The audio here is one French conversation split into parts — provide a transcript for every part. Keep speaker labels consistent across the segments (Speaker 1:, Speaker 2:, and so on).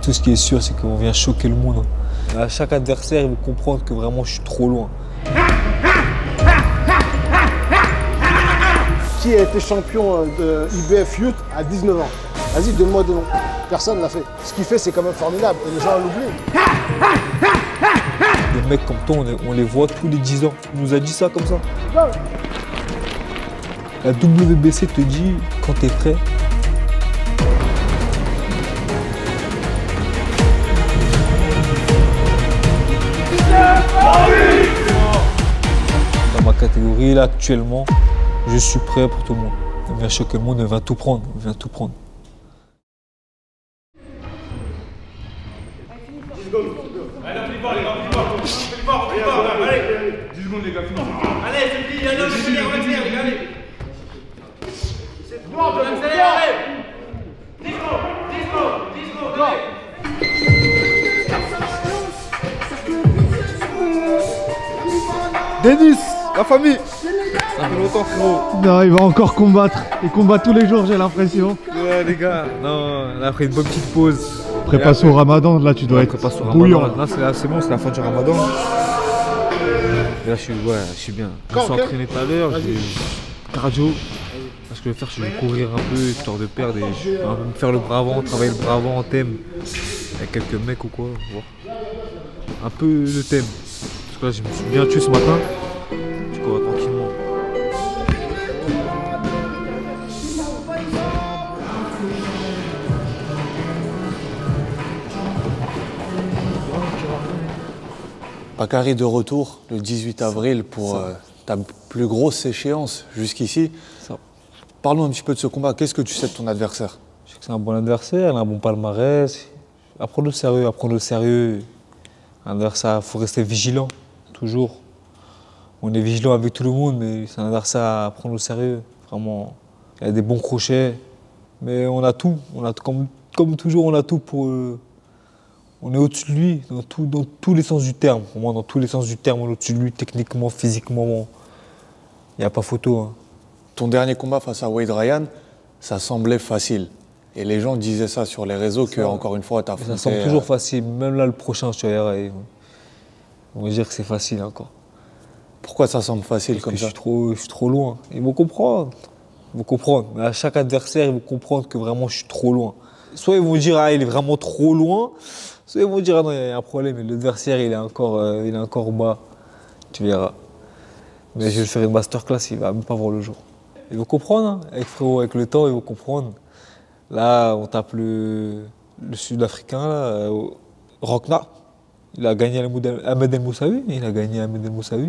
Speaker 1: tout ce qui est sûr, c'est qu'on vient choquer le monde. À chaque adversaire, il va comprendre que vraiment je suis trop loin.
Speaker 2: Qui a été champion de IBF Youth à 19 ans? Vas-y, donne-moi des noms. Personne ne l'a fait. Ce qu'il fait, c'est quand même formidable. Et les gens l'oublient.
Speaker 1: Des mecs comme toi, on les voit tous les 10 ans. On nous a dit ça comme ça. La WBC te dit quand t'es prêt. Dans ma catégorie, là, actuellement, je suis prêt pour tout le monde. On vient choquer le monde, on va tout prendre. On vient tout prendre.
Speaker 3: Allez, on fort, les gars, on fait fort, allez 10 secondes, les gars, allez, c'est fini, allez, on accélère, les gars, allez. C'est bon, on accélère, allez 10 secondes, allez.
Speaker 4: Denis, la famille. Ça fait longtemps, frérot.
Speaker 5: Non, il va encore combattre. Il combat tous les jours, j'ai l'impression.
Speaker 4: Ouais, les gars. Non, on a pris une bonne petite pause.
Speaker 5: Préparation au Ramadan, là tu dois être bouillant.
Speaker 4: Là, c'est bon, c'est la fin du Ramadan. Et là, je suis bien. Je me suis entraîné tout à l'heure, j'ai cardio. Ce que je vais faire, je vais courir un peu, histoire de perdre et me faire le bras avant, travailler le bras avant en thème. Avec quelques mecs ou quoi, voir. Un peu le thème. Parce que là, je me suis bien tué ce matin. Je cours tranquillement.
Speaker 6: Bakary de retour le 18 avril pour ta plus grosse échéance jusqu'ici. Parlons un petit peu de ce combat. Qu'est-ce que tu sais de ton adversaire?
Speaker 1: Je sais que c'est un bon adversaire, il a un bon palmarès. Apprends-le sérieux, apprends-le sérieux. Un adversaire, il faut rester vigilant, toujours. On est vigilant avec tout le monde, mais c'est un adversaire à prendre au sérieux. Vraiment, il a des bons crochets. Mais on a tout. Comme toujours, on a tout pour... on est au-dessus de lui, dans tous les sens du terme. Pour moi, dans tous les sens du terme, on est au-dessus de lui, techniquement, physiquement. Il n'y a pas photo. Hein.
Speaker 6: Ton dernier combat face à Wade Ryan, ça semblait facile. Et les gens disaient ça sur les réseaux, que encore une fois, tu as affronté...
Speaker 1: Ça semble toujours facile. Même là, le prochain, je verrai. On va dire que c'est facile encore.
Speaker 6: Pourquoi ça semble facile
Speaker 1: Parce
Speaker 6: comme ça?
Speaker 1: Je suis trop loin. Ils vont comprendre. Ils vont comprendre. Mais à chaque adversaire, ils vont comprendre que vraiment, je suis trop loin. Soit ils vont dire, ah, il est vraiment trop loin. Soit ils vont dire, ah non, il y a un problème. L'adversaire, il est encore bas. Tu verras. Mais je vais faire une masterclass, il ne va même pas voir le jour. Ils vont comprendre. Hein. Avec le temps, ils vont comprendre. Là, on tape le Sud-Africain, Rokna. Il a gagné Ahmed El Moussaoui.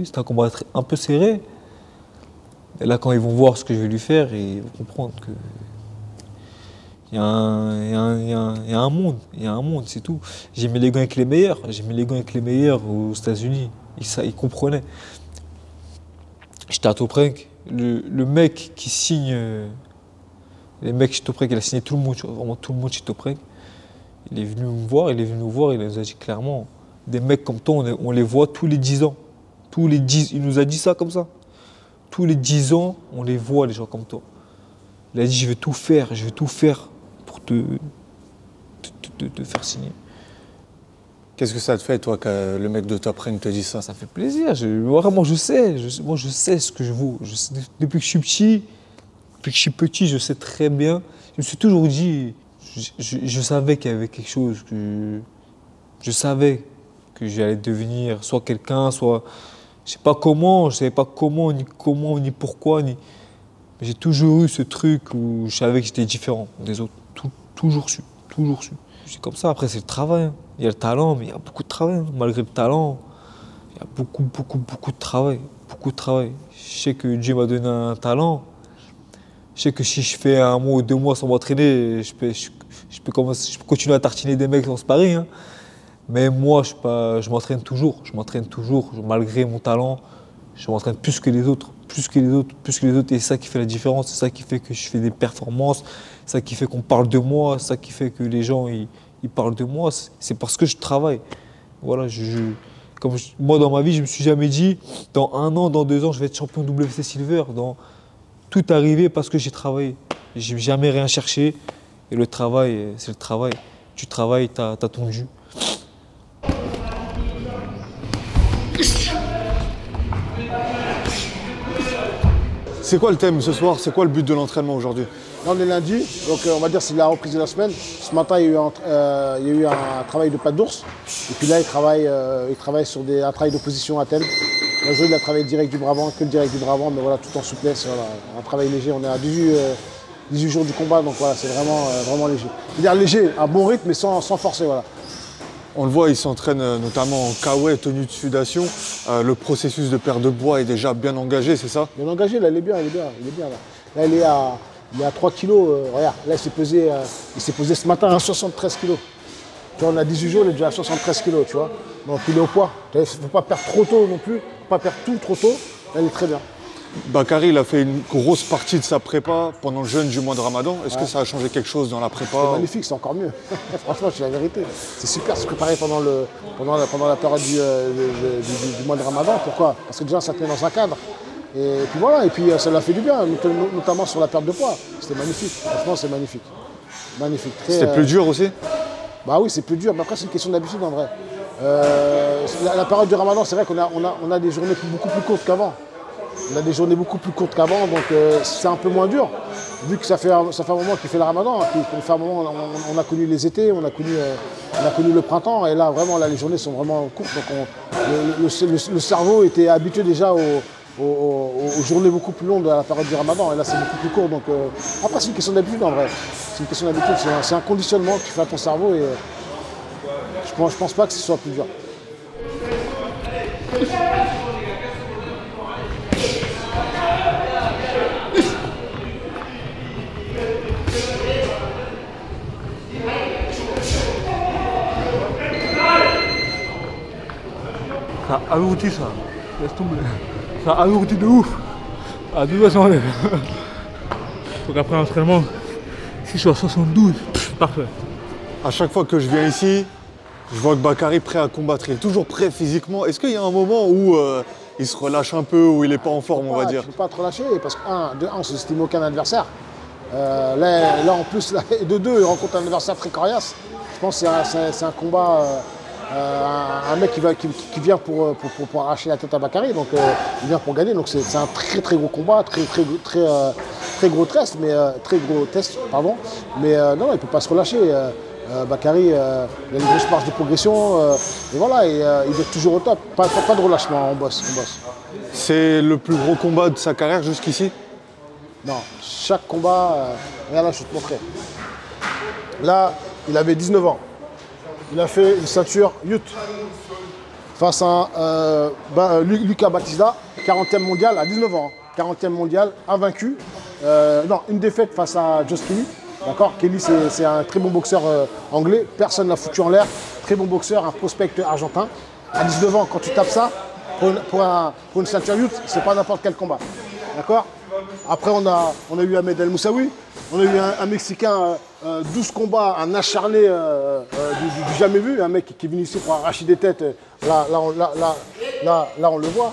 Speaker 1: C'était un combat un peu serré. Et là, quand ils vont voir ce que je vais lui faire, ils vont comprendre que il y a un monde. Il y a un monde, c'est tout. J'ai mis les gants avec les meilleurs. J'ai mis les gants avec les meilleurs aux États-Unis. Ils comprenaient. J'étais à Toprenc. Le mec qui signe... les mecs chez Toprenc, il a signé tout le monde, vraiment tout le monde chez Toprenc. Il est venu me voir, il nous a dit clairement, des mecs comme toi, on les voit tous les 10 ans. Il nous a dit ça comme ça. Tous les 10 ans, on les voit, les gens comme toi. Il a dit, je vais tout faire pour te faire signer.
Speaker 6: Qu'est-ce que ça te fait, toi, que le mec de Toprenc te dise ça?
Speaker 1: Ça fait plaisir. Vraiment, je sais ce que je vaux. Depuis que je suis petit, je sais très bien. Je me suis toujours dit, je savais qu'il y avait quelque chose, je savais que j'allais devenir soit quelqu'un, soit... Je ne savais pas comment, ni pourquoi, mais j'ai toujours eu ce truc où je savais que j'étais différent des autres. Toujours su. C'est comme ça, après c'est le travail. Hein. Il y a le talent, mais il y a beaucoup de travail. Hein. Malgré le talent, il y a beaucoup de travail. Je sais que Dieu m'a donné un talent. Je sais que si je fais 1 mois ou 2 mois sans m'entraîner, je peux continuer à tartiner des mecs dans ce pari. Hein. Mais moi, je m'entraîne toujours. Malgré mon talent, je m'entraîne plus que les autres. Et c'est ça qui fait la différence. C'est ça qui fait que je fais des performances. C'est ça qui fait qu'on parle de moi. C'est ça qui fait que les gens ils parlent de moi. C'est parce que je travaille. Voilà, moi, dans ma vie, je ne me suis jamais dit, dans 1 an, dans 2 ans, je vais être champion WC Silver. Tout arrivé parce que j'ai travaillé. J'ai jamais rien cherché. Et le travail, c'est le travail. tu travailles, tu as ton dû.
Speaker 6: C'est quoi le thème ce soir? C'est quoi le but de l'entraînement aujourd'hui?
Speaker 2: Là, on est lundi, donc on va dire que c'est la reprise de la semaine. Ce matin, il y a eu un travail de patte d'ours. Et puis là, il travaille sur un travail d'opposition à thème. Aujourd'hui, il a travaillé direct du Brabant, que le direct du Brabant, mais voilà, tout en souplesse. Voilà, un travail léger. On est à 18 jours du combat, donc voilà, c'est vraiment léger. C'est-à-dire léger, à bon rythme, mais sans forcer. Voilà.
Speaker 6: On le voit, il s'entraîne notamment en kawaii, tenue de sudation. Le processus de perte de poids est déjà bien engagé, c'est ça?
Speaker 2: Bien engagé, là, il est bien là. Là, il est à 3 kilos. Regarde, là, il s'est pesé ce matin à 73 kilos. Tu vois, on a 18 jours, il est déjà à 73 kilos, tu vois. Donc il est au poids. Il ne faut pas perdre trop tôt non plus. Il ne faut pas perdre tout trop tôt. Là, il est très bien.
Speaker 6: Bakary, il a fait une grosse partie de sa prépa pendant le jeûne du mois de Ramadan. Est-ce que ça a changé quelque chose dans la prépa?
Speaker 2: C'est magnifique, c'est encore mieux. Franchement, c'est la vérité. C'est super se préparer pendant la période du mois de Ramadan. Pourquoi? Parce que déjà, ça te met dans un cadre. Et puis voilà, et puis ça l'a fait du bien, notamment sur la perte de poids. C'était magnifique. Franchement, c'est magnifique. Magnifique.
Speaker 6: C'était plus dur aussi?
Speaker 2: Bah oui, c'est plus dur, mais après, c'est une question d'habitude en vrai. La période du Ramadan, c'est vrai qu'on a des journées beaucoup plus courtes qu'avant. On a des journées beaucoup plus courtes qu'avant, donc c'est un peu moins dur. Vu que ça fait un moment qu'il fait le Ramadan, on a connu les étés, on a connu le printemps, et là, vraiment, là, les journées sont vraiment courtes. Donc le cerveau était habitué déjà aux journées beaucoup plus longues de la période du Ramadan, et là, c'est beaucoup plus court. Donc, après, c'est une question d'habitude en vrai. C'est une question d'habitude, c'est un conditionnement que tu fais à ton cerveau, et je pense pas que ce soit plus dur.
Speaker 3: Ça alourdit ça, laisse tomber. Ça alourdit de ouf. À 2 ça enlève. Donc après l'entraînement, si je suis à 72, parfait.
Speaker 6: À chaque fois que je viens ici, je vois que Bakary est prêt à combattre. Il est toujours prêt physiquement. Est-ce qu'il y a un moment où il se relâche un peu, où il n'est pas en forme, on va dire?
Speaker 2: Tu ne peux pas te relâcher parce que, de un, on ne sous-estime aucun adversaire. Là, en plus, de deux, il rencontre un adversaire très coriace. Je pense que c'est un combat. Un mec qui vient pour arracher la tête à Bakary, donc il vient pour gagner, donc c'est un très gros combat, très gros test, pardon. Mais non, il ne peut pas se relâcher. Bakary, il a une grosse marge de progression, et voilà, il est toujours au top. Pas de relâchement, on bosse.
Speaker 6: C'est le plus gros combat de sa carrière jusqu'ici?
Speaker 2: Non, chaque combat, regarde là, je vais te montrer. Là, il avait 19 ans. Il a fait une ceinture Youth face à Lucas Batista, 40e mondial à 19 ans. 40e mondial, invaincu. Non, une défaite face à Josh Kelly. D'accord, Kelly, c'est un très bon boxeur anglais. Personne ne l'a foutu en l'air. Très bon boxeur, un prospect argentin. À 19 ans, quand tu tapes ça, pour une ceinture Youth, c'est pas n'importe quel combat. D'accord. Après, on a eu Ahmed El Moussaoui. On a eu un Mexicain, 12 combats, un acharné du jamais vu, un mec qui est venu ici pour arracher des têtes. Là, on le voit.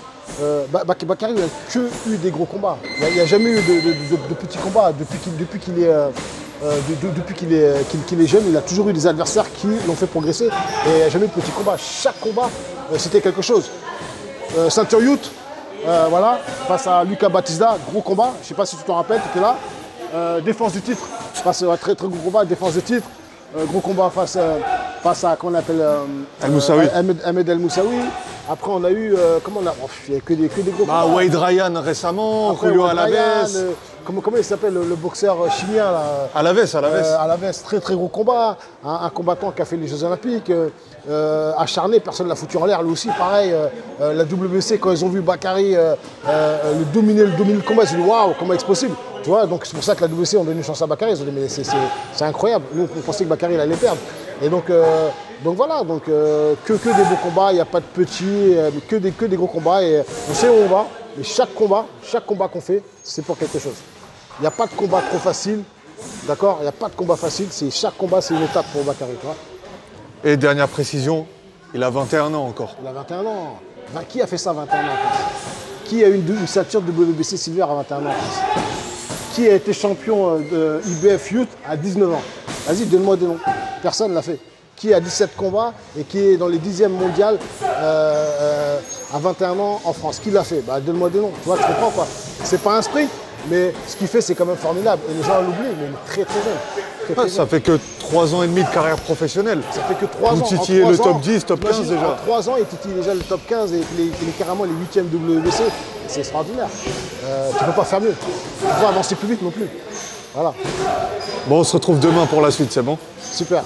Speaker 2: Bakary n'a que eu des gros combats. Il n'y a jamais eu de petits combats. Depuis qu'il est jeune, il a toujours eu des adversaires qui l'ont fait progresser. Et il n'y a jamais eu de petits combats. Chaque combat, c'était quelque chose. Ceinture Youth, voilà, face à Lucas Batista, gros combat. Je ne sais pas si tu t'en rappelles, tu étais là. Défense du titre, face à un très gros combat, défense du titre, gros combat face à comment on appelle Ahmed El Moussaoui. Après on a eu il n'y a que des gros combats.
Speaker 6: Wade Ryan récemment, Julio Alaves.
Speaker 2: Comment il s'appelle le boxeur chilien là?
Speaker 6: Alaves.
Speaker 2: Alaves, très gros combat, un combattant qui a fait les Jeux Olympiques, acharné, personne ne l'a foutu en l'air, lui aussi pareil. La WC, quand ils ont vu Bakary dominer le combat, ils se sont dit waouh, comment est-ce possible? Tu vois, donc c'est pour ça que la WC ont donné une chance à Bakary, ils ont dit mais c'est incroyable, nous on pensait que Bakary il allait perdre. Et donc voilà, que des beaux combats, il n'y a pas de petits, que des gros combats, et on sait où on va, mais chaque combat qu'on fait, c'est pour quelque chose. Il n'y a pas de combat trop facile, d'accord? Il n'y a pas de combat facile, chaque combat c'est une étape pour Bakary, tu vois.
Speaker 6: Et dernière précision, il a 21 ans encore.
Speaker 2: Il a 21 ans. Qui a fait ça à 21 ans en France? Qui a eu une ceinture WBC Silver à 21 ans en France? Qui a été champion de IBF Youth à 19 ans? Vas-y, donne-moi des noms. Personne ne l'a fait. Qui a 17 combats et qui est dans les 10e mondiales à 21 ans en France. Qui l'a fait? Bah, donne-moi des noms. Tu vois, tu comprends quoi. C'est pas un sprint, mais ce qu'il fait, c'est quand même formidable. Et les gens l'oublient, mais il est très très jeune.
Speaker 6: Ça fait que 3 ans et demi de carrière professionnelle.
Speaker 2: Ça fait que 3 ans.
Speaker 6: Vous titillez le top 10, top 15
Speaker 2: imagine,
Speaker 6: déjà.
Speaker 2: En 3 ans, il titille déjà le top 15 et il est carrément les 8e WBC. C'est extraordinaire. Tu peux pas faire mieux. Tu peux pas avancer plus vite non plus. Voilà.
Speaker 6: Bon, on se retrouve demain pour la suite, c'est bon?
Speaker 2: Super.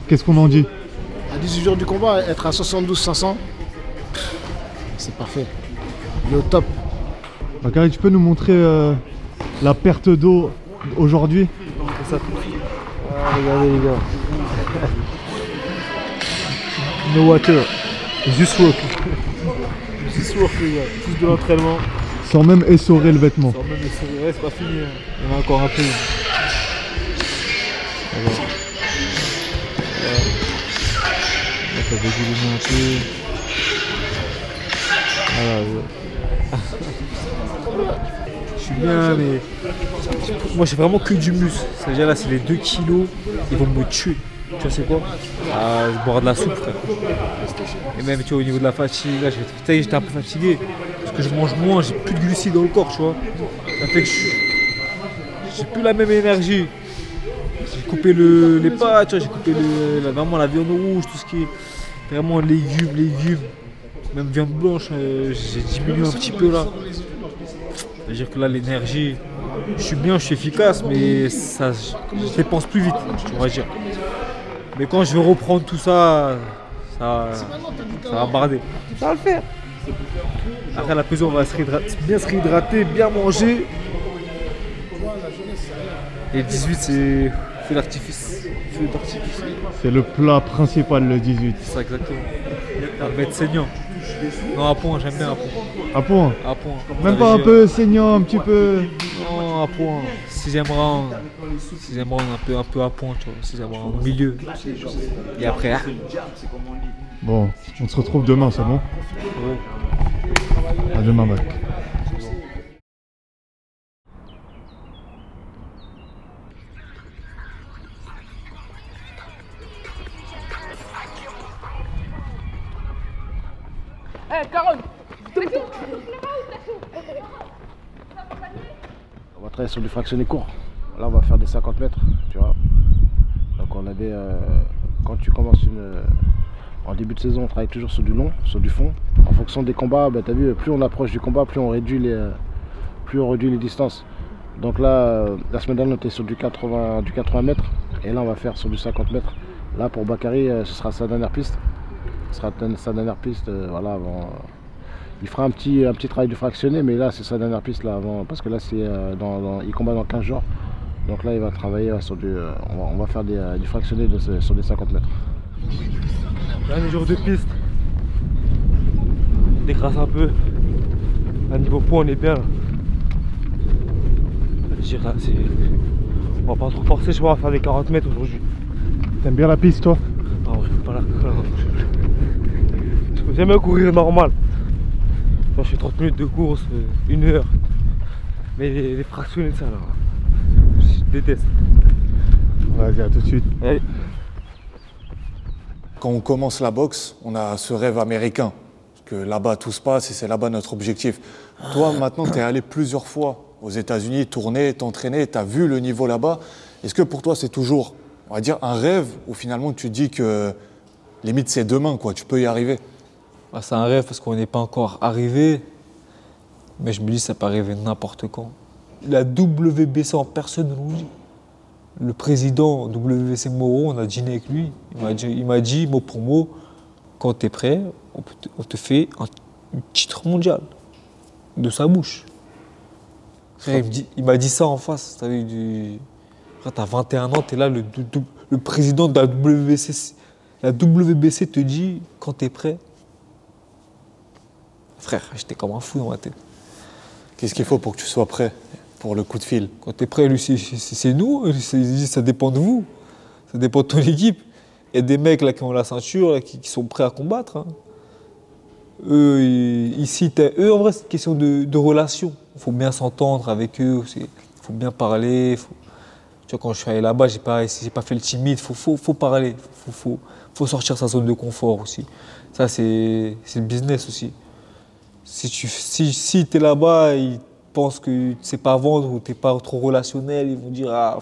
Speaker 5: Qu'est-ce qu'on en dit?
Speaker 2: À 18 jours du combat, être à 72-500, c'est parfait. Il est au top.
Speaker 5: Bakary, tu peux nous montrer la perte d'eau aujourd'hui?
Speaker 3: Regardez les gars. No water. Just work. Just work les gars. Juste de l'entraînement.
Speaker 5: Sans même essorer le vêtement.
Speaker 3: Sans même essorer. Ouais, c'est pas fini. Hein. Il y en a encore un peu. Ça va dégouliner un peu. Voilà. Je suis bien, mais moi j'ai vraiment que du muscle. C'est-à-dire là, c'est les 2 kilos, ils vont me tuer. Tu vois, c'est quoi? Je boire de la soupe, frère. Et même, tu vois, au niveau de la fatigue, là, j'étais un peu fatigué. Parce que je mange moins, j'ai plus de glucides dans le corps, tu vois. Ça fait que j'ai plus la même énergie. J'ai coupé les pâtes, j'ai coupé vraiment la viande rouge, tout ce qui est vraiment légumes, même viande blanche, j'ai diminué un petit peu là. C'est-à-dire que là l'énergie, je suis bien, je suis efficace, mais ça, je dépense plus vite, on va dire. Mais quand je vais reprendre tout ça, ça va barder. Ça va le faire. Après la pesée, on va bien se réhydrater, bien manger. Et 18, c'est feu d'artifice.
Speaker 5: C'est le plat principal, le 18.
Speaker 3: C'est ça, exactement. Ça va être saignant. Non, à point, j'aime bien à point.
Speaker 5: À point?
Speaker 3: À point.
Speaker 5: Même pas un peu saignant, un petit peu?
Speaker 3: Non, à point. 6e round. 6e round, un peu à point, tu vois. 6e round au milieu. Et après,
Speaker 5: Bon, on se retrouve demain, c'est bon?
Speaker 3: ouais.
Speaker 5: À demain, Bak.
Speaker 2: On va travailler sur du fractionné court. Là, on va faire des 50 mètres, tu vois. Donc, on a des... quand tu commences en début de saison, on travaille toujours sur du long, sur du fond. En fonction des combats, bah, tu as vu, plus on approche du combat, plus on réduit les distances. Donc là, la semaine dernière, on était sur du 80 mètres. Et là, on va faire sur du 50 mètres. Là, pour Bakary, ce sera sa dernière piste. Ce sera sa dernière piste, voilà, avant... Il fera un petit travail de fractionné, mais là c'est sa dernière piste là avant, parce que là c'est il combat dans 15 jours. Donc là il va travailler sur du. On va faire du fractionné sur des 50 mètres.
Speaker 3: Dernier jour de piste. On décrasse un peu. À niveau poids on est bien là. Je dirais là c'est. On va pas trop forcer, je vais faire des 40 mètres aujourd'hui.
Speaker 5: T'aimes bien la piste toi?
Speaker 3: Ah ouais, pas là. J'aime bien courir normal. Quand je fais 30 minutes de course, 1 heure. Mais les fractionnés de ça là, je déteste.
Speaker 5: Vas-y, à tout de suite.
Speaker 3: Allez.
Speaker 6: Quand on commence la boxe, on a ce rêve américain. Que là-bas tout se passe et c'est là-bas notre objectif. Toi maintenant tu es allé plusieurs fois aux États-Unis, tourner, t'entraîner, tu as vu le niveau là-bas. Est-ce que pour toi c'est toujours, on va dire, un rêve ou finalement tu dis que limite c'est demain quoi, tu peux y arriver?
Speaker 1: Ah, c'est un rêve parce qu'on n'est pas encore arrivé, mais je me dis ça peut arriver n'importe quand. La WBC en personne nous dit. Le président WBC Moreau, on a dîné avec lui, il m'a dit mot pour mot, quand tu es prêt, on te fait un titre mondial de sa bouche. Il m'a dit ça en face. Quand tu as 21 ans, tu es là, le président de la WBC te dit quand tu es prêt, Frère, j'étais comme un fou dans ma tête.
Speaker 6: Qu'est-ce qu'il faut pour que tu sois prêt pour le coup de fil?
Speaker 1: Quand tu es prêt, lui, c'est nous. Ça dépend de vous. Ça dépend de ton équipe. Il y a des mecs là, qui ont la ceinture, là, qui sont prêts à combattre. Hein. Eux, ici, eux, en vrai, c'est une question de relation. Il faut bien s'entendre avec eux. Il faut bien parler. Tu vois, quand je suis allé là-bas, j'ai pas fait le timide. Faut parler. Faut sortir de sa zone de confort aussi. Ça, c'est le business aussi. Si tu es là-bas, ils pensent que tu ne sais pas vendre ou tu n'es pas trop relationnel, ils vont dire ah,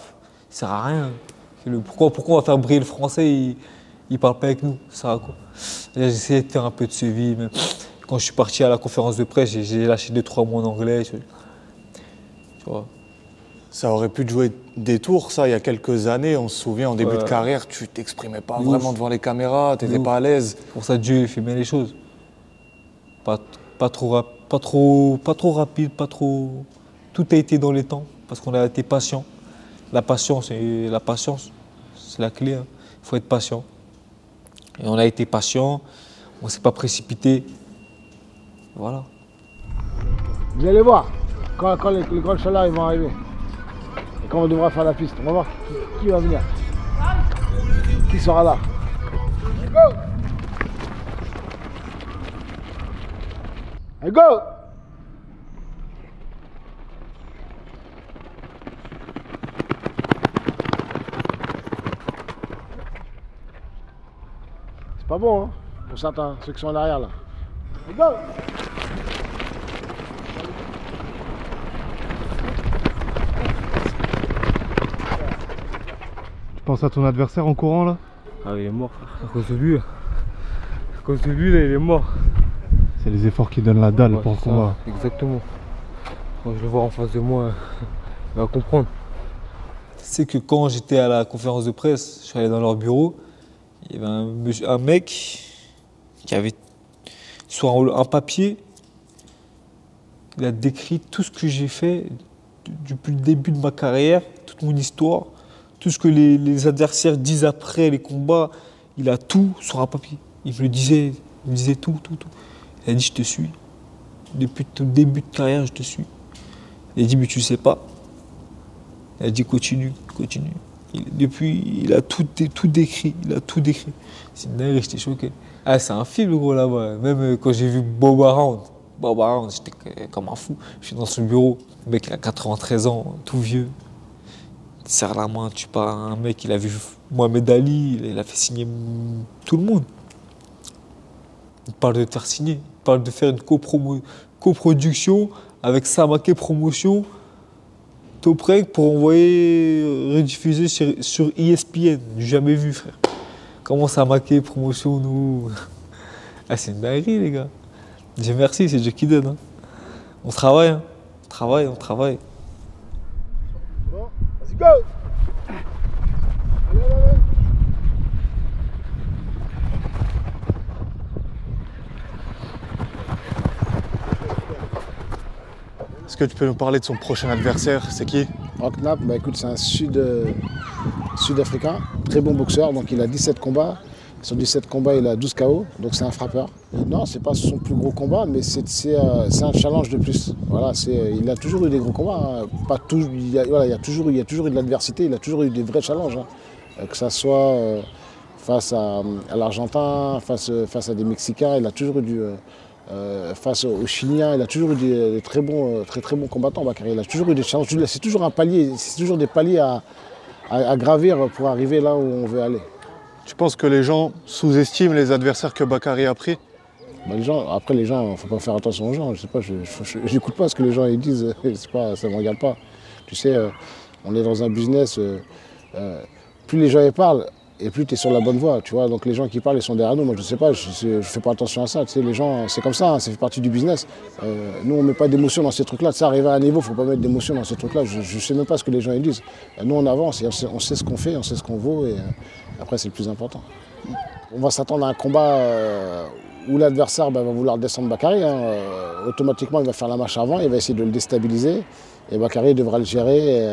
Speaker 1: ça sert à rien. Pourquoi on va faire briller le français, il ne parle pas avec nous, ça sert à quoi? J'ai essayé de faire un peu de suivi. Même. Quand je suis parti à la conférence de presse, j'ai lâché 2-3 mots en anglais. Tu vois.
Speaker 6: Ça aurait pu te jouer des tours, ça, il y a quelques années. On se souvient, en début de carrière, tu t'exprimais pas vraiment devant les caméras, tu n'étais pas à l'aise.
Speaker 1: Pour ça, Dieu fait bien les choses. Pas trop rapide, pas trop. Tout a été dans les temps parce qu'on a été patient. La patience, c'est la clé. Hein. Il faut être patient. Et on a été patient. On ne s'est pas précipité. Voilà.
Speaker 2: Vous allez voir quand les grandes chaleurs vont arriver. Et quand on devra faire la piste, on va voir qui va venir. Qui sera là. Go! Allez, go! C'est pas bon, hein, pour certains, ceux qui sont en arrière là. Allez, go!
Speaker 5: Tu penses à ton adversaire en courant là?
Speaker 3: Ah, il est mort, frère. À cause de lui. À cause de lui, là, il est mort.
Speaker 5: C'est les efforts qui donnent la dalle pour le combat.
Speaker 3: Exactement. Quand je le vois en face de moi, il va comprendre.
Speaker 1: C'est que quand j'étais à la conférence de presse, je suis allé dans leur bureau, il y avait un mec qui avait sur un papier, il a décrit tout ce que j'ai fait depuis le début de ma carrière, toute mon histoire, tout ce que les adversaires disent après les combats, il a tout sur un papier. Il me disait tout. Il a dit, je te suis. Depuis ton début de carrière, je te suis. Il a dit, mais tu ne sais pas. Il a dit, continue. Il a tout décrit. C'est une dinguerie, j'étais choqué. Ah, c'est un film, le gros, là-bas. Même quand j'ai vu Bob Around, j'étais comme un fou. Je suis dans son bureau. Le mec, il a 93 ans, tout vieux. Il te serre la main, tu parles à un mec, il a vu Mohamed Ali, il a fait signer tout le monde. Il parle de te faire signer, il parle de faire une coproduction avec Samake Promotion, Toprek pour envoyer rediffuser sur ESPN. J'ai jamais vu, frère. Comment Samake Promotion nous. Ah, c'est une dinguerie, les gars. Dieu merci, c'est Dieu qui donne. Hein. On travaille, hein. On travaille.
Speaker 2: Bon, vas-y, go! Allez.
Speaker 6: Est-ce que tu peux nous parler de son prochain adversaire? C'est qui?
Speaker 2: Rocknap, bah écoute, c'est un Sud-Africain, très bon boxeur, donc il a 17 combats. Sur 17 combats, il a 12 KO, donc c'est un frappeur. Non, c'est pas son plus gros combat, mais c'est un challenge de plus. Voilà, il a toujours eu des gros combats. Hein. Pas tout, il y a toujours eu de l'adversité, il a toujours eu des vrais challenges. Hein. Que ça soit face à l'Argentin, face à des Mexicains, il a toujours eu face aux Chiliens, il a toujours eu des très bons combattants, Bakary. Il a toujours eu des challenges. C'est toujours un palier, c'est toujours des paliers à gravir pour arriver là où on veut aller.
Speaker 6: Tu penses que les gens sous-estiment les adversaires que Bakary a pris?
Speaker 2: Bah, les gens, faut pas faire attention aux gens. Je sais pas, j'écoute pas ce que les gens ils disent. Ça me regarde pas. Tu sais, on est dans un business. Plus les gens y parlent, et plus tu es sur la bonne voie, tu vois. Donc les gens qui parlent, ils sont derrière nous. Moi, je sais pas, je fais pas attention à ça. Tu sais, les gens, c'est comme ça, hein, ça fait partie du business. Nous, on met pas d'émotion dans ces trucs-là. Tu sais, arriver à un niveau, faut pas mettre d'émotion dans ces trucs-là. Je sais même pas ce que les gens ils disent. Nous, on avance, et on sait ce qu'on fait, on sait ce qu'on vaut, et après, c'est le plus important. On va s'attendre à un combat où l'adversaire va vouloir descendre Bakary. Hein. Automatiquement, il va faire la marche avant, il va essayer de le déstabiliser. Et Bakary devra le gérer,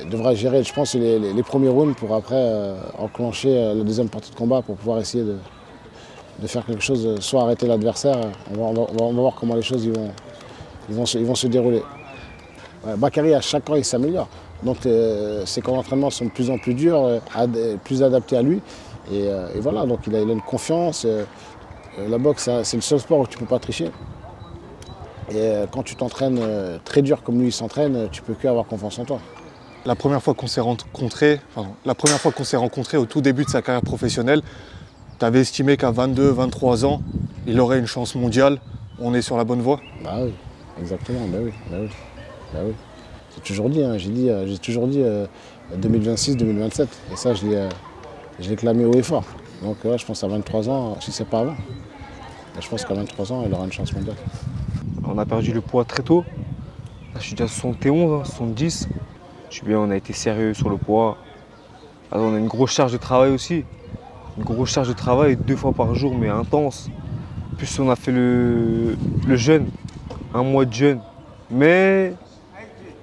Speaker 2: je pense, les premiers rounds pour après enclencher la deuxième partie de combat pour pouvoir essayer de faire quelque chose, soit arrêter l'adversaire. On va voir comment les choses ils vont se dérouler. Ouais, Bakary, à chaque fois, il s'améliore. Donc ses camps d'entraînement sont de plus en plus durs, plus adaptés à lui. Et voilà, donc il a une confiance. La boxe, c'est le seul sport où tu ne peux pas tricher. Et quand tu t'entraînes très dur comme lui il s'entraîne, tu peux que avoir confiance en toi.
Speaker 6: La première fois qu'on s'est rencontrés, au tout début de sa carrière professionnelle, tu avais estimé qu'à 22, 23 ans, il aurait une chance mondiale. On est sur la bonne voie?
Speaker 2: Bah oui, exactement, bah oui. J'ai toujours dit, hein, j'ai toujours dit 2026, 2027. Et ça, je l'ai clamé haut et fort. Donc ouais, je pense à 23 ans, si c'est pas avant. Et je pense qu'à 23 ans, il aura une chance mondiale.
Speaker 4: On a perdu le poids très tôt. Là, je suis déjà à 71, 70. Je suis bien, on a été sérieux sur le poids. Alors, on a une grosse charge de travail aussi. Une grosse charge de travail 2 fois par jour, mais intense. Plus on a fait le jeûne, 1 mois de jeûne. Mais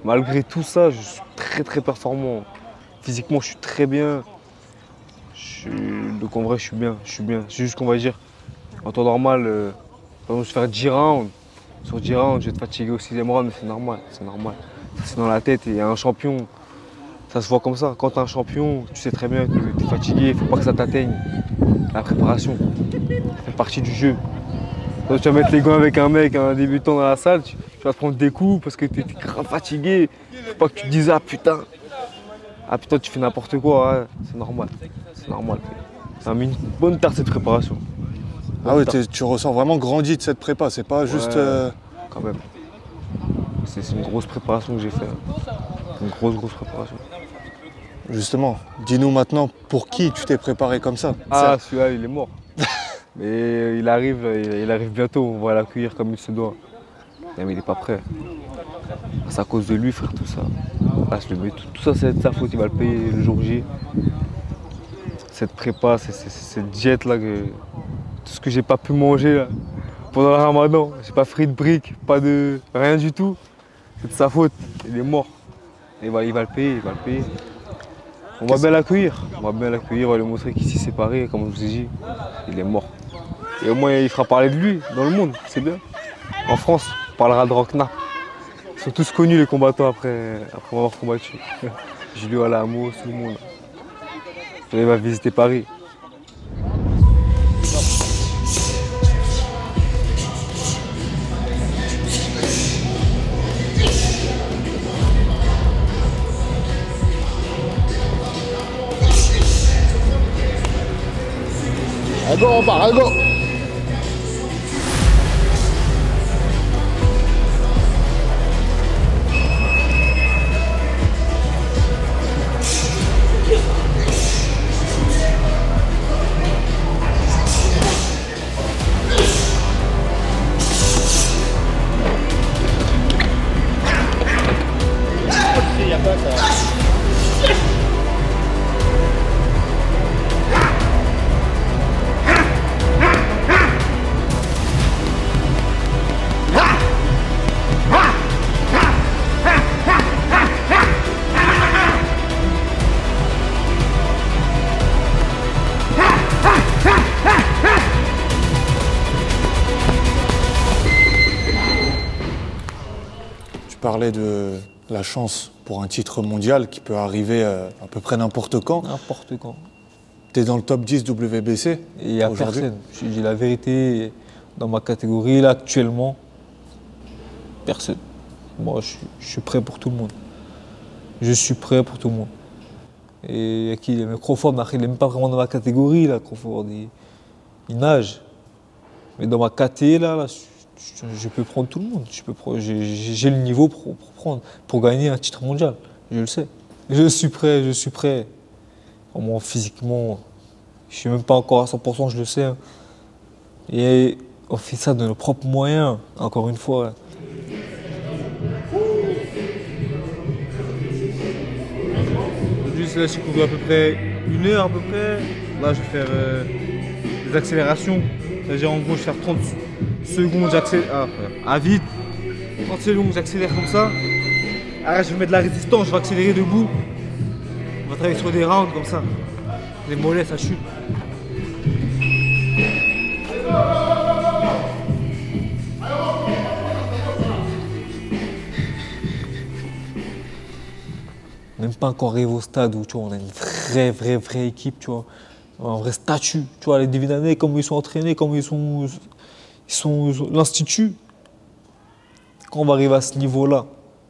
Speaker 4: malgré tout ça, je suis très performant. Physiquement, je suis très bien. Donc en vrai, je suis bien. C'est juste qu'on va dire, en temps normal, par exemple, je vais faire 10 rounds. Sur 10 rounds, je vais te fatiguer au 6e round, mais c'est normal. C'est dans la tête et un champion, ça se voit comme ça. Quand tu es un champion, tu sais très bien que tu es fatigué, il ne faut pas que ça t'atteigne. La préparation, ça fait partie du jeu. Quand tu vas mettre les gants avec un mec, un débutant dans la salle, tu vas te prendre des coups parce que tu es grave fatigué. Il ne faut pas que tu te dises ah putain, tu fais n'importe quoi, ouais. C'est normal. Ça a mis une bonne tarte cette préparation.
Speaker 6: Ah ouais, tu ressens vraiment grandi de cette prépa, c'est pas juste...
Speaker 4: Quand même. C'est une grosse préparation que j'ai faite. Une grosse préparation.
Speaker 6: Justement, dis-nous maintenant pour qui tu t'es préparé comme ça.
Speaker 4: Ah, celui-là, il est mort. Mais il arrive bientôt, on va l'accueillir comme il se doit. Mais il n'est pas prêt. C'est à cause de lui, frère, tout ça. Ah, tout ça, c'est de sa faute, il va le payer le jour J. Cette prépa, cette diète-là, tout ce que j'ai pas pu manger là, pendant le ramadan, j'ai pas pris de briques, rien du tout. C'est de sa faute, il est mort. Et il va le payer, On va bien l'accueillir, on va lui montrer qu'ici c'est pareil, comme je vous ai dit, il est mort. Et au moins il fera parler de lui dans le monde, c'est bien. En France, on parlera de Rockna. Ils sont tous connus les combattants après m'avoir combattu. Julio Alamo, tout le monde. Il va visiter Paris.
Speaker 2: Allez go, on part, allez go.
Speaker 6: Tu parlais de la chance pour un titre mondial qui peut arriver à peu près n'importe quand.
Speaker 1: N'importe quand.
Speaker 6: Tu es dans le top 10 WBC
Speaker 1: Et il n'y a personne. Je dis la vérité, dans ma catégorie, là, actuellement, personne. Moi, je suis prêt pour tout le monde. Je suis prêt pour tout le monde. Et il y a qui? Crawford, il n'est même pas vraiment dans ma catégorie, là, Crawford. Il nage. Mais dans ma caté, là, je peux prendre tout le monde. J'ai le niveau pour prendre, pour gagner un titre mondial. Je le sais. Je suis prêt. Moi, physiquement, je ne suis même pas encore à 100%, je le sais. Hein. Et on fait ça de nos propres moyens, encore une fois.
Speaker 3: Juste là, j'ai couru à peu près 1 heure à peu près. Là, je vais faire des accélérations. C'est-à-dire, en gros, je vais faire 30 secondes, j'accélère à vide. 30 secondes, j'accélère comme ça. Après, je vais mettre de la résistance, je vais accélérer debout. On va travailler sur des rounds comme ça. Les mollets, ça chute.
Speaker 1: Même pas encore arrivé au stade où tu vois, on a une vraie équipe, tu vois. Un vrai statut. Tu vois, les Divinanais, comment ils sont entraînés, comment ils sont l'institut. Quand on va arriver à ce niveau-là,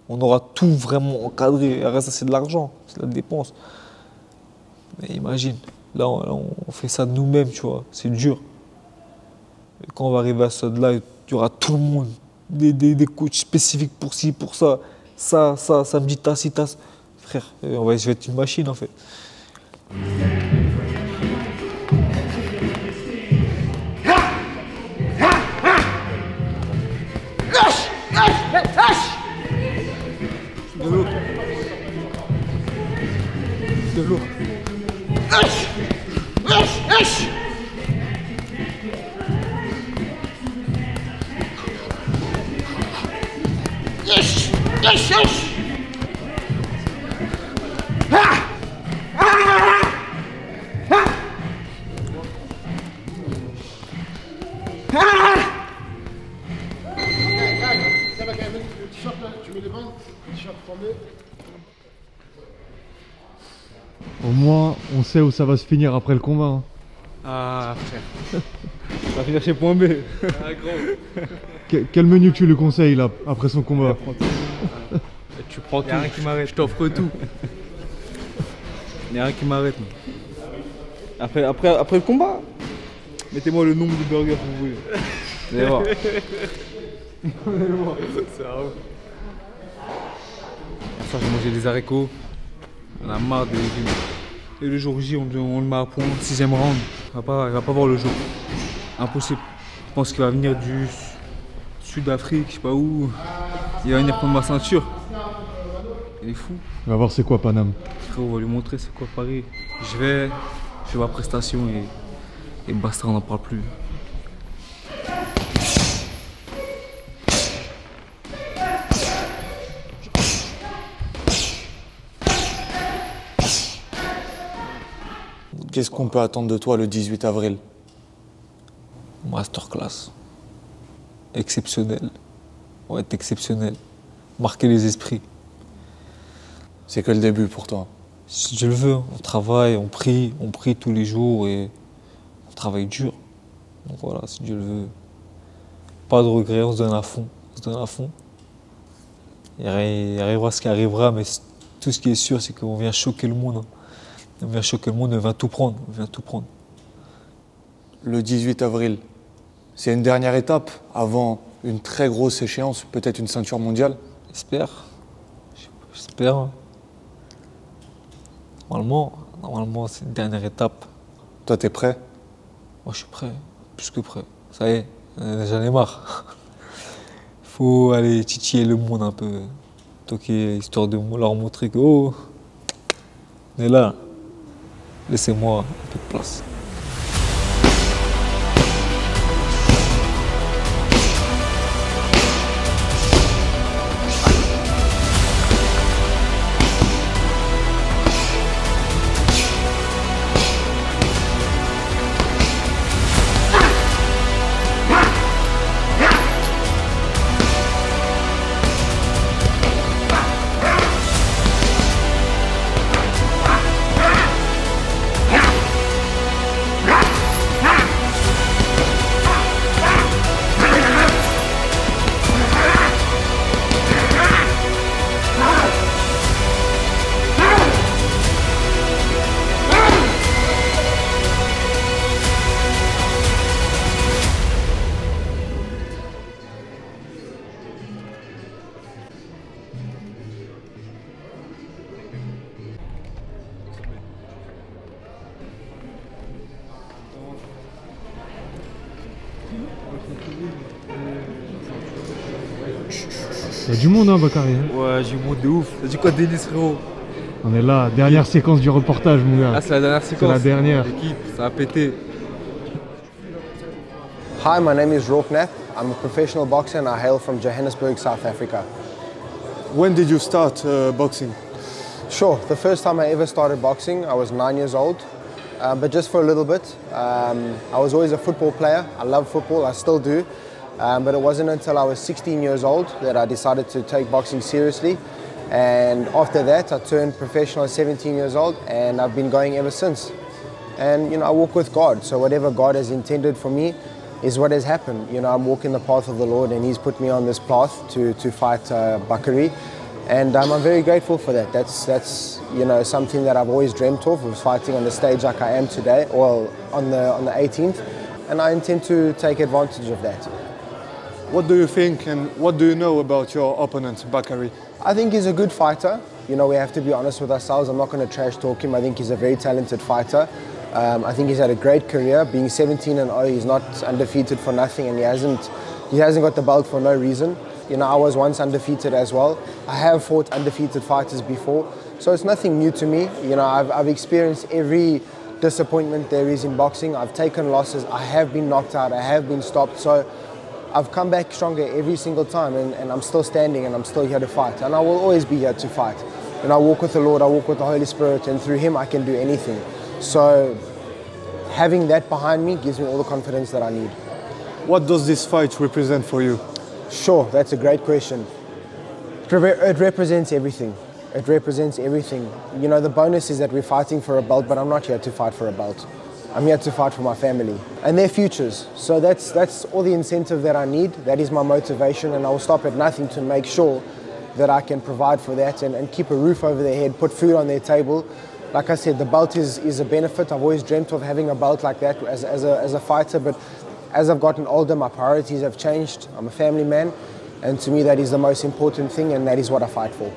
Speaker 1: on aura tout vraiment encadré. Le reste, c'est de l'argent, c'est de la dépense. Mais imagine, là, on fait ça de nous-mêmes, tu vois. C'est dur. Et quand on va arriver à ce stade-là, il y aura tout le monde. Des coachs spécifiques pour ci, pour ça. Ça me dit tas, ci, tas. Frère, je vais être une machine, en fait.
Speaker 3: De l'eau.
Speaker 5: Au moins, on sait où ça va se finir après le combat. Hein.
Speaker 3: Ah, frère. On va finir chez Point B. Ah, gros.
Speaker 5: Quel menu tu lui conseilles là, après son combat?
Speaker 3: Tu prends tout. Y'a rien qui m'arrête. Je t'offre tout. Y'a rien qui m'arrête. Après le combat, mettez-moi le nombre de burgers que vous voulez. Vous allez voir. Vous allez voir. C'est vrai. Ça, j'ai mangé des haricots. On a marre des légumes. Et le jour J, on le met à point, 6ème round. Il va pas voir le jour. Impossible. Je pense qu'il va venir du Sud-Afrique, je sais pas où. Il va venir prendre ma ceinture. Il est fou.
Speaker 5: On va voir c'est quoi Paname.
Speaker 3: Frérot, on va lui montrer c'est quoi Paris. Je fais ma prestation et basta, on n'en parle plus.
Speaker 6: Qu'est-ce qu'on peut attendre de toi le 18 avril?
Speaker 1: Masterclass. Exceptionnel. On va être exceptionnel. Marquer les esprits.
Speaker 6: C'est que le début pour toi.
Speaker 1: Si Dieu le veut, on travaille, on prie tous les jours et on travaille dur. Donc voilà, si Dieu le veut. Pas de regrets, on se donne à fond. On se donne à fond. Il arrivera ce qui arrivera, mais tout ce qui est sûr, c'est qu'on vient choquer le monde. On vient choquer le monde, on vient tout prendre. On vient tout prendre.
Speaker 6: Le 18 avril, c'est une dernière étape avant une très grosse échéance, peut-être une ceinture mondiale?
Speaker 1: J'espère. J'espère. Normalement, c'est une dernière étape.
Speaker 6: Toi, t'es prêt?
Speaker 1: Moi, je suis prêt. Plus que prêt. Ça y est, j'en ai marre. Faut aller titiller le monde un peu. Toquer, histoire de leur montrer que, oh, on est là. Laissez-moi un peu de place.
Speaker 5: Il y a du monde, hein, Bakary.
Speaker 3: Ouais, j'ai eu du monde de ouf. T'as dit quoi, Denis, frérot?
Speaker 5: On est là, dernière séquence du reportage, mon gars.
Speaker 3: Ah, c'est la dernière séquence.
Speaker 5: C'est la dernière.
Speaker 3: L'équipe, ça a pété.
Speaker 7: Hi, my name is Roknath. I'm a professional boxer and I hail from Johannesburg, South Africa.
Speaker 6: When did you start boxing?
Speaker 7: Sure, the first time I ever started boxing, I was 9 years old. but just for a little bit. I was always a football player. I love football, I still do. But it wasn't until I was 16 years old that I decided to take boxing seriously. And after that, I turned professional at 17 years old, and I've been going ever since. And I walk with God, so whatever God has intended for me is what has happened. I'm walking the path of the Lord, and He's put me on this path to fight Bakary. And I'm very grateful for that. That's something that I've always dreamt of, was fighting on the stage like I am today, or on the 18th. And I intend to take advantage of that.
Speaker 6: What do you think and what do you know about your opponent, Bakary?
Speaker 7: I think he's a good fighter. We have to be honest with ourselves. I'm not going to trash talk him. I think he's a very talented fighter. I think he's had a great career. Being 17-0, he's not undefeated for nothing, and he hasn't got the belt for no reason. I was once undefeated as well. I have fought undefeated fighters before, so it's nothing new to me. I've experienced every disappointment there is in boxing. I've taken losses. I have been knocked out. I have been stopped. So I've come back stronger every single time, and I'm still standing, and I'm still here to fight, and I will always be here to fight. I walk with the Lord, I walk with the Holy Spirit, and through Him I can do anything. So having that behind me gives me all the confidence that I need.
Speaker 6: What does this fight represent for you?
Speaker 7: Sure, that's a great question. It represents everything. It represents everything. The bonus is that we're fighting for a belt, but I'm not here to fight for a belt. I'm here to fight for my family and their futures. So that's all the incentive that I need. That is my motivation, and I will stop at nothing to make sure that I can provide for that and keep a roof over their head, put food on their table. Like I said, the belt is a benefit. I've always dreamt of having a belt like that as a fighter, but as I've gotten older, my priorities have changed. I'm a family man, and to me that is the most important thing, and that is what I fight for.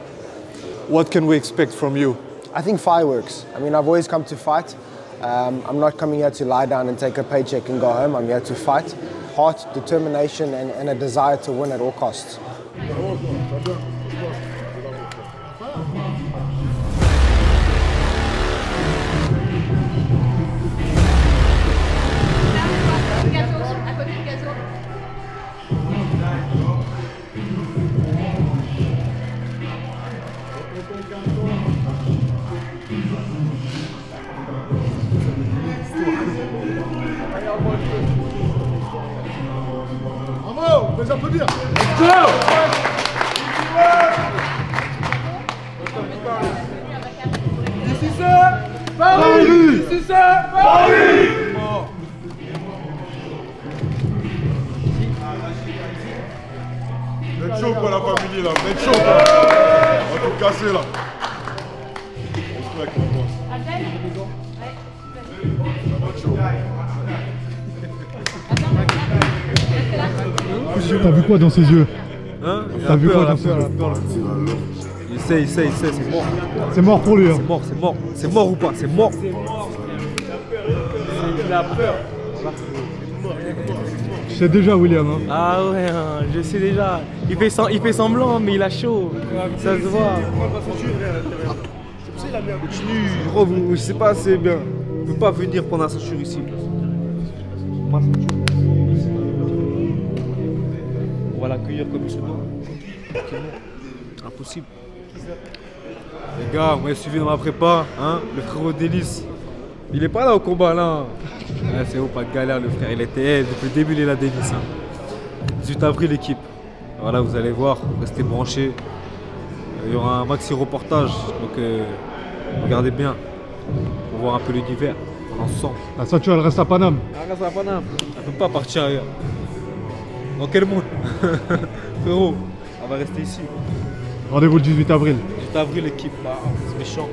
Speaker 6: What can we expect from you?
Speaker 7: I think fireworks. I've always come to fight. I'm not coming here to lie down and take a paycheck and go home. I'm here to fight. Heart, determination, and a desire to win at all costs.
Speaker 2: Les applaudir.
Speaker 8: Ici c'est Paris. Ici c'est Paris.
Speaker 2: Vous êtes chaud quoi la famille là, vous êtes chaud quoi. On va tout casser là.
Speaker 5: T'as vu quoi dans ses yeux?
Speaker 3: Hein?
Speaker 5: T'as vu quoi dans ses yeux?
Speaker 3: Il sait, c'est mort.
Speaker 5: C'est mort pour lui. Hein.
Speaker 3: C'est mort. C'est mort ou pas? C'est mort.
Speaker 8: Il a peur.
Speaker 5: Tu sais déjà, William. Hein.
Speaker 8: Ah ouais, je sais déjà. Il fait semblant, mais il a chaud. Ça se voit.
Speaker 3: Continue. Je sais pas, c'est bien. Je peux pas venir prendre la ceinture ici. On va l'accueillir comme il se doit. Impossible. Les gars, vous m'avez suivi dans ma prépa, hein, le frérot Délice. Il est pas là au combat là. Ouais, c'est pas de galère le frère, il était depuis le début il est là Délice. Hein. 18 avril l'équipe. Voilà, vous allez voir, restez branchés. Il y aura un maxi reportage, donc regardez bien pour voir un peu l'univers. Ensemble.
Speaker 5: La ceinture elle reste à Paname.
Speaker 3: Elle reste à Paname. Elle peut pas partir ailleurs. Dans quel monde? Frérot, elle va rester ici.
Speaker 5: Rendez-vous le 18 avril.
Speaker 3: 18 avril l'équipe, c'est méchant.